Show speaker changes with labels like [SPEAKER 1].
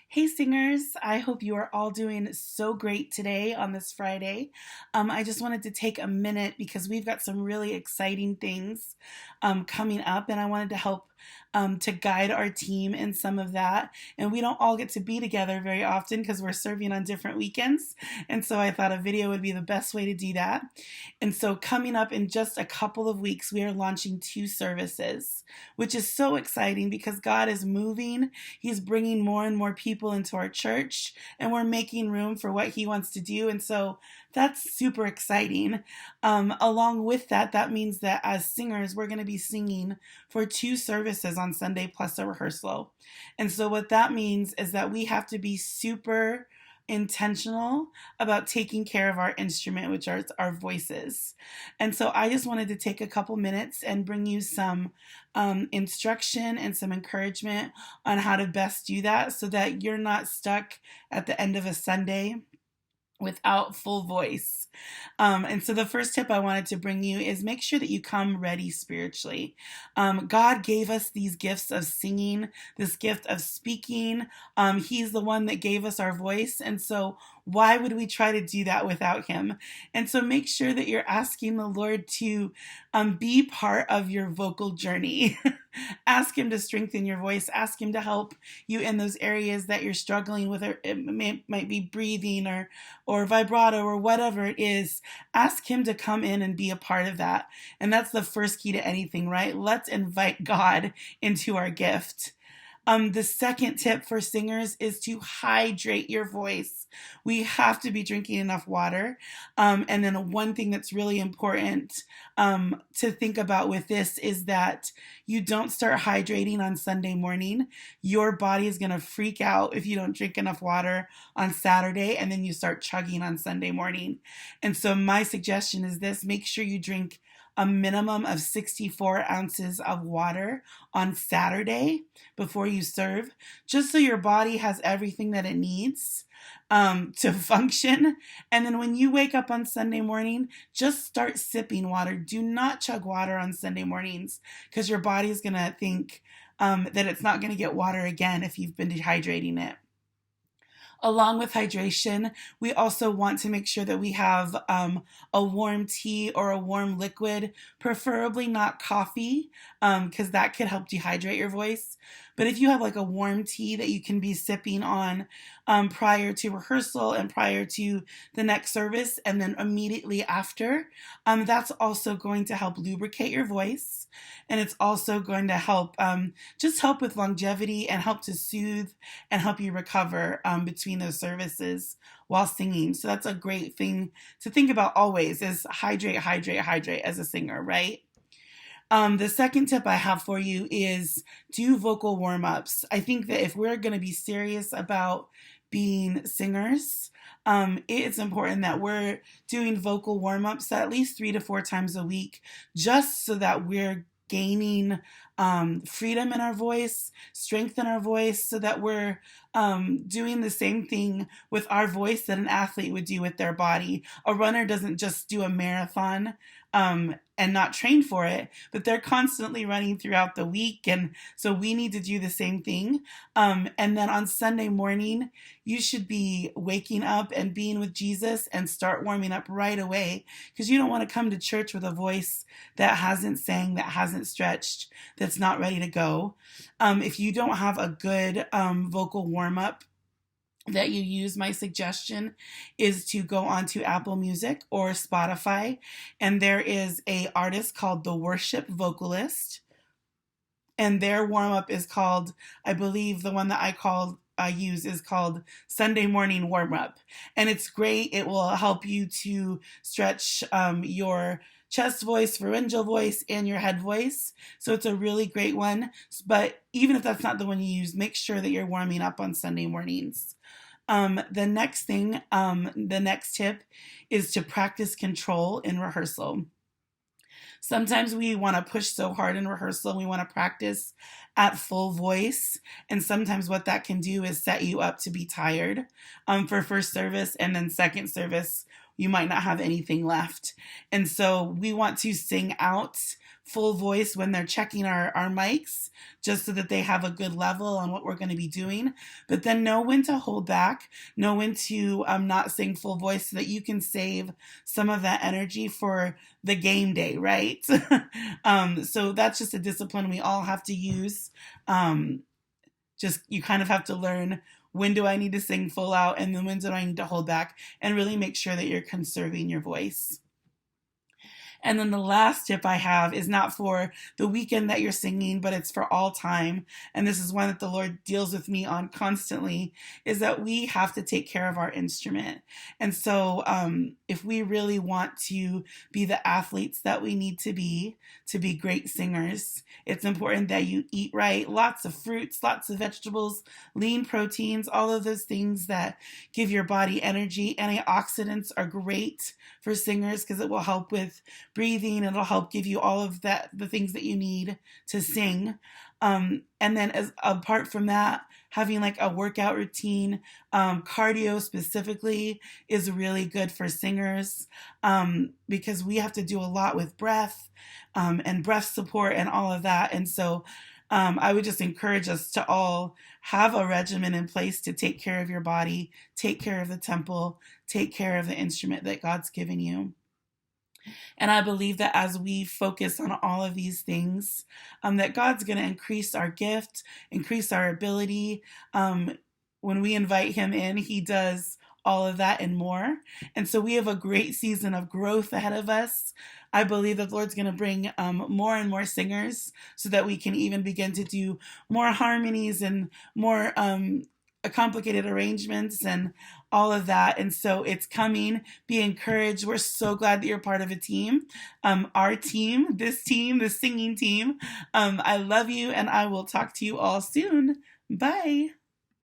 [SPEAKER 1] Hey singers, I hope you are all doing so great today on this Friday. I just wanted to take a minute because we've got some really exciting things coming up, and I wanted to help to guide our team in some of that. And we don't all get to be together very often because we're serving on different weekends, and so I thought a video would be the best way to do that. And so, coming up in just a couple of weeks, we are launching two services, which is so exciting because God is moving. He's bringing more and more people into our church, and we're making room for what He wants to do. And so that's super exciting. Along with that, that means that as singers, we're going to be singing for two services on Sunday plus a rehearsal. And so what that means is that we have to be super intentional about taking care of our instrument, which are our voices. And so I just wanted to take a couple minutes and bring you some instruction and some encouragement on how to best do that so that you're not stuck at the end of a Sunday without full voice. And so the first tip I wanted to bring you is make sure that you come ready spiritually. God gave us these gifts of singing, this gift of speaking. He's the one that gave us our voice. And so why would we try to do that without Him? And so make sure that you're asking the Lord to be part of your vocal journey. Ask Him to strengthen your voice. Ask Him to help you in those areas that you're struggling with. Might be breathing or vibrato or whatever it is. Ask Him to come in and be a part of that. And that's the first key to anything, right? Let's invite God into our gift. The second tip for singers is to hydrate your voice. We have to be drinking enough water. And then one thing that's really important to think about with this is that you don't start hydrating on Sunday morning. Your body is going to freak out if you don't drink enough water on Saturday and then you start chugging on Sunday morning. And so my suggestion is this: make sure you drink a minimum of 64 ounces of water on Saturday before you serve, just so your body has everything that it needs to function. And then when you wake up on Sunday morning, just start sipping water. Do not chug water on Sunday mornings because your body is going to think that it's not going to get water again if you've been dehydrating it. Along with hydration, we also want to make sure that we have a warm tea or a warm liquid, preferably not coffee, because that could help dehydrate your voice. But if you have like a warm tea that you can be sipping on prior to rehearsal and prior to the next service and then immediately after, that's also going to help lubricate your voice. And it's also going to help just help with longevity and help to soothe and help you recover between those services while singing. So that's a great thing to think about always, is hydrate, hydrate, hydrate as a singer, right? The second tip I have for you is do vocal warm-ups. I think that if we're going to be serious about being singers, it's important that we're doing vocal warm-ups at least 3 to 4 times a week, just so that we're gaining freedom in our voice, strength in our voice, so that we're doing the same thing with our voice that an athlete would do with their body. A runner doesn't just do a marathon and not train for it, but they're constantly running throughout the week. And so we need to do the same thing. And then on Sunday morning, you should be waking up and being with Jesus and start warming up right away, because you don't want to come to church with a voice that hasn't sang, that hasn't stretched, that's not ready to go. If you don't have a good vocal warm up that you use, my suggestion is to go onto Apple Music or Spotify, and there is a artist called The Worship Vocalist, and their warm up is called, I believe the one that I use is called Sunday Morning Warm Up, and it's great. It will help you to stretch your chest voice, pharyngeal voice, and your head voice. So it's a really great one. But even if that's not the one you use, make sure that you're warming up on Sunday mornings. The next tip is to practice control in rehearsal. Sometimes we want to push so hard in rehearsal, we want to practice at full voice, and sometimes what that can do is set you up to be tired for first service, and then second service you might not have anything left. And so we want to sing out full voice when they're checking our mics, just so that they have a good level on what we're going to be doing. But then know when to hold back, know when to not sing full voice so that you can save some of that energy for the game day, right? So that's just a discipline we all have to use. Just you kind of have to learn, when do I need to sing full out and then when do I need to hold back, and really make sure that you're conserving your voice. And then the last tip I have is not for the weekend that you're singing, but it's for all time. And this is one that the Lord deals with me on constantly, is that we have to take care of our instrument. And so if we really want to be the athletes that we need to be great singers, it's important that you eat right, lots of fruits, lots of vegetables, lean proteins, all of those things that give your body energy. Antioxidants are great for singers because it will help with breathing. It'll help give you all of that, the things that you need to sing. And then apart from that, having like a workout routine, cardio specifically is really good for singers, because we have to do a lot with breath, and breath support and all of that. And so I would just encourage us to all have a regimen in place to take care of your body, take care of the temple, take care of the instrument that God's given you. And I believe that as we focus on all of these things, that God's going to increase our gift, increase our ability. When we invite Him in, He does all of that and more. And so we have a great season of growth ahead of us. I believe that the Lord's going to bring more and more singers so that we can even begin to do more harmonies and more complicated arrangements and all of that. And so it's coming. Be encouraged. We're so glad that you're part of a team. Our team, the singing team. I love you, and I will talk to you all soon. Bye.